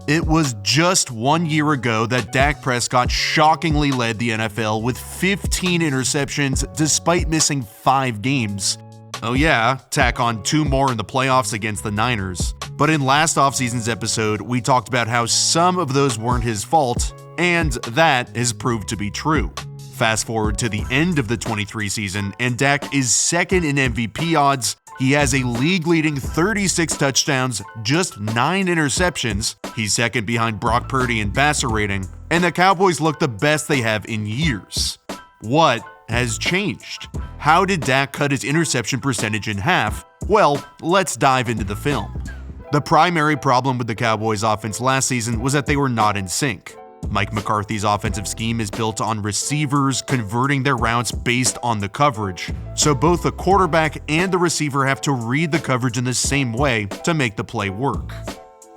It was just 1 year ago that Dak Prescott shockingly led the NFL with 15 interceptions despite missing 5 games. Oh yeah, tack on 2 more in the playoffs against the Niners. But in last offseason's episode, we talked about how some of those weren't his fault, and that has proved to be true. Fast forward to the end of the 23 season, and Dak is second in MVP odds. He has a league-leading 36 touchdowns, just 9 interceptions. He's second behind Brock Purdy in passer rating, and the Cowboys look the best they have in years. What has changed? How did Dak cut his interception percentage in half? Well, let's dive into the film. The primary problem with the Cowboys' offense last season was that they were not in sync. Mike McCarthy's offensive scheme is built on receivers converting their routes based on the coverage. So both the quarterback and the receiver have to read the coverage in the same way to make the play work.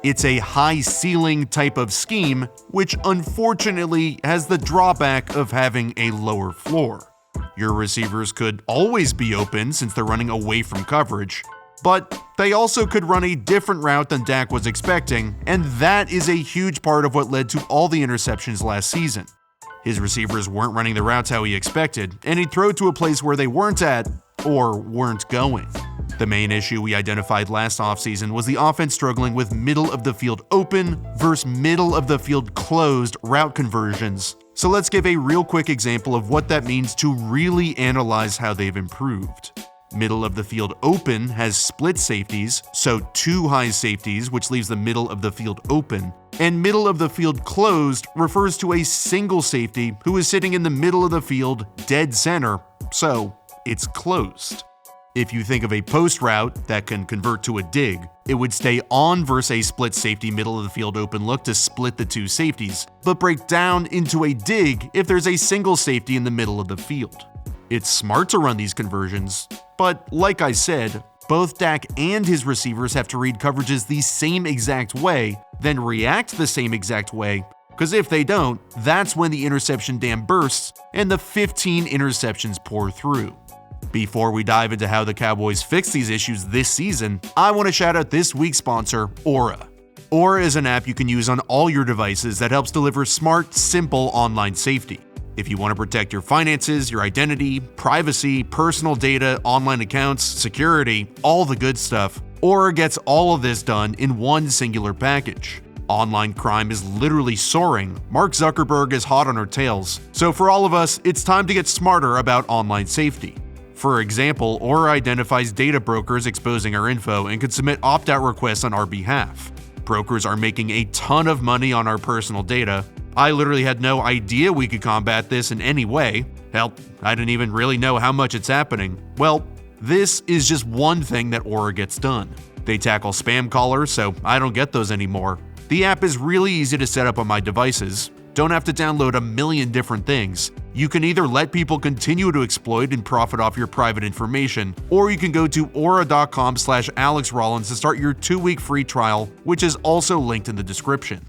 It's a high ceiling type of scheme, which unfortunately has the drawback of having a lower floor. Your receivers could always be open since they're running away from coverage, but they also could run a different route than Dak was expecting, and that is a huge part of what led to all the interceptions last season. His receivers weren't running the routes how he expected, and he'd throw to a place where they weren't at or weren't going. The main issue we identified last offseason was the offense struggling with middle of the field open versus middle of the field closed route conversions. So let's give a real quick example of what that means to really analyze how they've improved. Middle of the field open has split safeties, so 2 high safeties, which leaves the middle of the field open. And middle of the field closed refers to a single safety who is sitting in the middle of the field dead center, so it's closed. If you think of a post route that can convert to a dig, it would stay on versus a split safety middle of the field open look to split the 2 safeties, but break down into a dig if there's a single safety in the middle of the field. It's smart to run these conversions, but like I said, both Dak and his receivers have to read coverages the same exact way, then react the same exact way, because if they don't, that's when the interception dam bursts and the 15 interceptions pour through. Before we dive into how the Cowboys fix these issues this season, I want to shout out this week's sponsor, Aura. Aura is an app you can use on all your devices that helps deliver smart, simple online safety. If you want to protect your finances, your identity, privacy, personal data, online accounts, security, all the good stuff, Aura gets all of this done in one singular package. Online crime is literally soaring. Mark Zuckerberg is hot on our tails. So for all of us, it's time to get smarter about online safety. For example, Aura identifies data brokers exposing our info and can submit opt-out requests on our behalf. Brokers are making a ton of money on our personal data. I literally had no idea we could combat this in any way. Hell, I didn't even really know how much it's happening. Well, this is just one thing that Aura gets done. They tackle spam callers, so I don't get those anymore. The app is really easy to set up on my devices. Don't have to download a million different things. You can either let people continue to exploit and profit off your private information, or you can go to aura.com/AlexRollins to start your 2-week free trial, which is also linked in the description.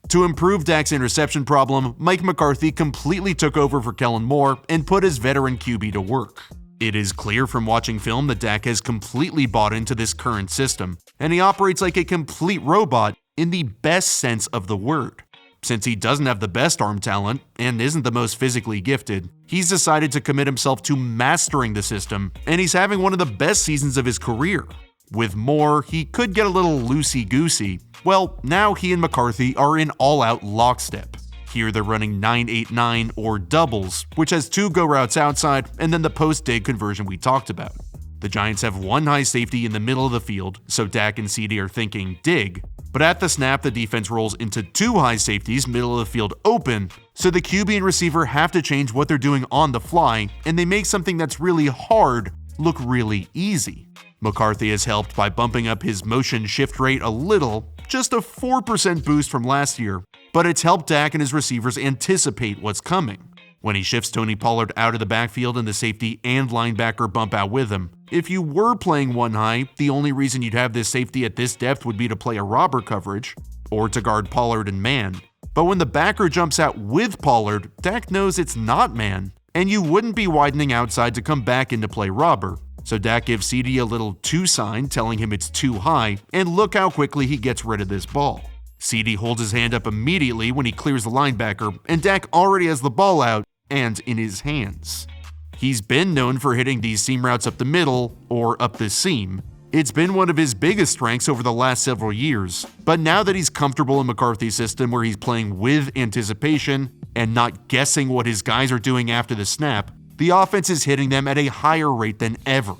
To improve Dak's interception problem, Mike McCarthy completely took over for Kellen Moore and put his veteran QB to work. It is clear from watching film that Dak has completely bought into this current system, and he operates like a complete robot in the best sense of the word. Since he doesn't have the best arm talent and isn't the most physically gifted, he's decided to commit himself to mastering the system, and he's having one of the best seasons of his career. With Moore, he could get a little loosey-goosey. Well, now he and McCarthy are in all-out lockstep. Here they're running 9-8-9 or doubles, which has 2 go routes outside and then the post-dig conversion we talked about. The Giants have 1 high safety in the middle of the field, so Dak and CD are thinking dig, but at the snap the defense rolls into 2 high safeties middle of the field open, so the QB and receiver have to change what they're doing on the fly, and they make something that's really hard look really easy. McCarthy is helped by bumping up his motion shift rate a little, just a 4% boost from last year, but it's helped Dak and his receivers anticipate what's coming. When he shifts Tony Pollard out of the backfield and the safety and linebacker bump out with him, if you were playing 1 high, the only reason you'd have this safety at this depth would be to play a robber coverage, or to guard Pollard and man. But when the backer jumps out with Pollard, Dak knows it's not man, and you wouldn't be widening outside to come back into play robber. So Dak gives CD a little 2 sign telling him it's too high, and look how quickly he gets rid of this ball. CD holds his hand up immediately when he clears the linebacker, and Dak already has the ball out and in his hands. He's been known for hitting these seam routes up the middle or up the seam. It's been one of his biggest strengths over the last several years, but now that he's comfortable in McCarthy's system where he's playing with anticipation and not guessing what his guys are doing after the snap, the offense is hitting them at a higher rate than ever.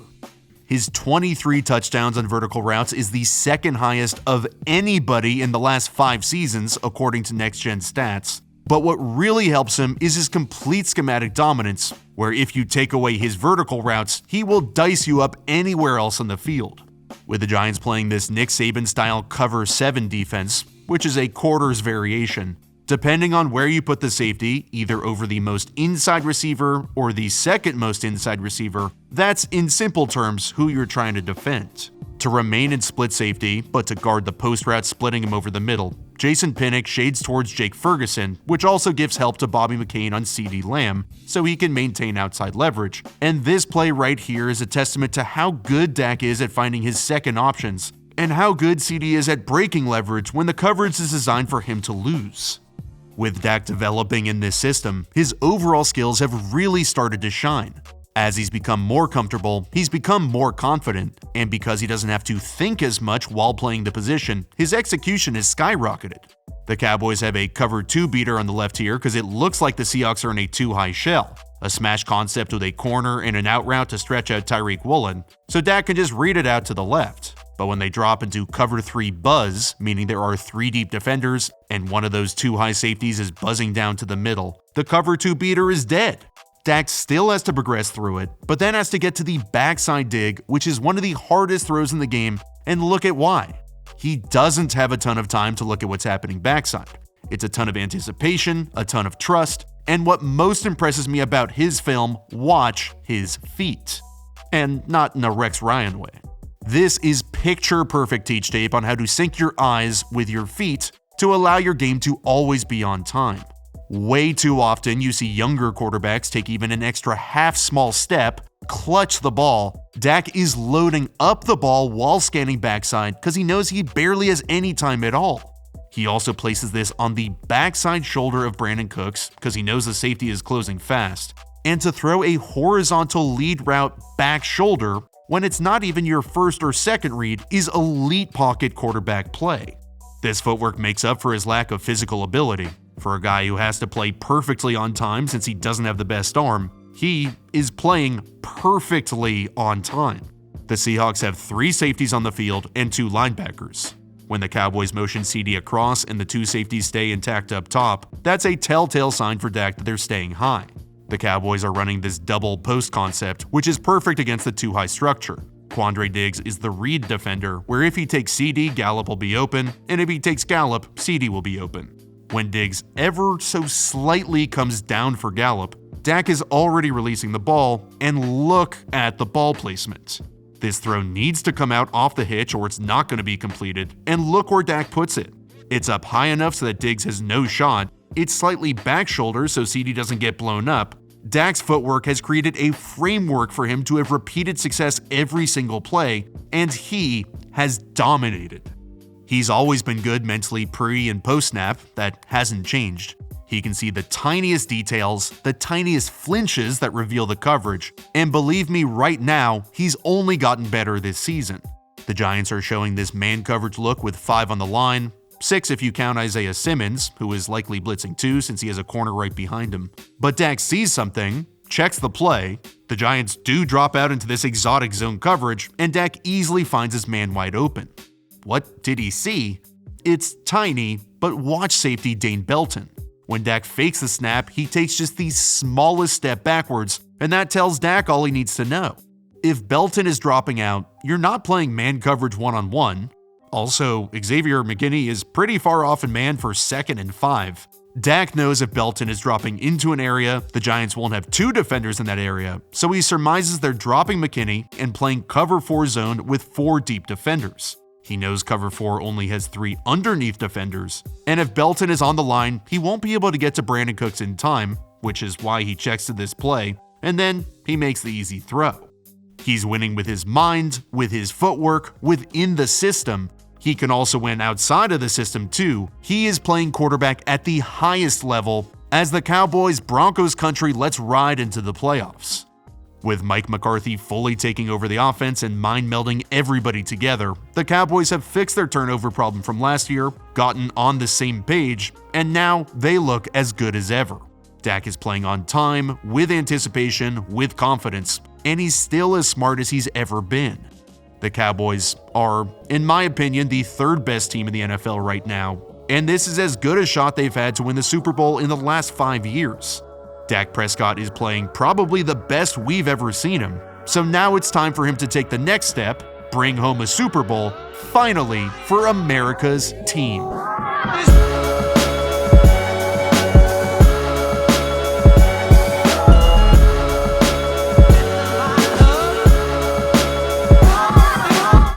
His 23 touchdowns on vertical routes is the second highest of anybody in the last 5 seasons, according to Next Gen Stats. But what really helps him is his complete schematic dominance, where if you take away his vertical routes, he will dice you up anywhere else on the field. With the Giants playing this Nick Saban-style cover 7 defense, which is a quarters variation, depending on where you put the safety, either over the most inside receiver or the second most inside receiver, that's in simple terms who you're trying to defend. To remain in split safety, but to guard the post route splitting him over the middle, Jason Pinnock shades towards Jake Ferguson, which also gives help to Bobby McCain on CeeDee Lamb, so he can maintain outside leverage. And this play right here is a testament to how good Dak is at finding his second options, and how good CD is at breaking leverage when the coverage is designed for him to lose. With Dak developing in this system, his overall skills have really started to shine. As he's become more comfortable, he's become more confident, and because he doesn't have to think as much while playing the position, his execution has skyrocketed. The Cowboys have a cover 2 beater on the left here because it looks like the Seahawks are in a 2-high shell, a smash concept with a corner and an out route to stretch out Tyreek Woolen, so Dak can just read it out to the left. But when they drop into cover 3 buzz, meaning there are 3 deep defenders and one of those 2 high safeties is buzzing down to the middle, the cover 2 beater is dead. Dak still has to progress through it, but then has to get to the backside dig, which is one of the hardest throws in the game, and look at why. He doesn't have a ton of time to look at what's happening backside. It's a ton of anticipation, a ton of trust, and what most impresses me about his film, watch his feet. And not in a Rex Ryan way. This is picture-perfect teach tape on how to sync your eyes with your feet to allow your game to always be on time. Way too often, you see younger quarterbacks take even an extra half small step, clutch the ball. Dak is loading up the ball while scanning backside because he knows he barely has any time at all. He also places this on the backside shoulder of Brandon Cooks because he knows the safety is closing fast, and to throw a horizontal lead route back shoulder when it's not even your first or second read is elite pocket quarterback play. This footwork makes up for his lack of physical ability. For a guy who has to play perfectly on time since he doesn't have the best arm, he is playing perfectly on time. The Seahawks have 3 safeties on the field and 2 linebackers. When the Cowboys motion CD across and the 2 safeties stay intact up top, that's a telltale sign for Dak that they're staying high. The Cowboys are running this double post concept, which is perfect against the 2-high structure. Quandre Diggs is the read defender, where if he takes CD, Gallup will be open, and if he takes Gallup, CD will be open. When Diggs ever so slightly comes down for Gallup, Dak is already releasing the ball, and look at the ball placement. This throw needs to come out off the hitch or it's not going to be completed, and look where Dak puts it. It's up high enough so that Diggs has no shot, it's slightly back shoulder so CD doesn't get blown up. Dak's footwork has created a framework for him to have repeated success every single play, and he has dominated. He's always been good mentally pre and post snap, that hasn't changed. He can see the tiniest details, the tiniest flinches that reveal the coverage, and believe me right now, he's only gotten better this season. The Giants are showing this man coverage look with 5 on the line, 6 if you count Isaiah Simmons, who is likely blitzing 2 since he has a corner right behind him. But Dak sees something, checks the play, the Giants do drop out into this exotic zone coverage, and Dak easily finds his man wide open. What did he see? It's tiny, but watch safety Dane Belton. When Dak fakes the snap, he takes just the smallest step backwards, and that tells Dak all he needs to know. If Belton is dropping out, you're not playing man coverage one-on-one. Also, Xavier McKinney is pretty far off in man for 2nd and 5. Dak knows if Belton is dropping into an area, the Giants won't have 2 defenders in that area, so he surmises they're dropping McKinney and playing cover 4 zone with 4 deep defenders. He knows cover 4 only has 3 underneath defenders, and if Belton is on the line, he won't be able to get to Brandon Cooks in time, which is why he checks to this play, and then he makes the easy throw. He's winning with his mind, with his footwork, within the system. He can also win outside of the system too. He is playing quarterback at the highest level as the Cowboys Broncos country lets ride into the playoffs. With Mike McCarthy fully taking over the offense and mind-melding everybody together, the Cowboys have fixed their turnover problem from last year, gotten on the same page, and now they look as good as ever. Dak is playing on time, with anticipation, with confidence, and he's still as smart as he's ever been. The Cowboys are, in my opinion, the third best team in the NFL right now, and this is as good a shot they've had to win the Super Bowl in the last 5 years. Dak Prescott is playing probably the best we've ever seen him, so now it's time for him to take the next step, bring home a Super Bowl, finally, for America's team.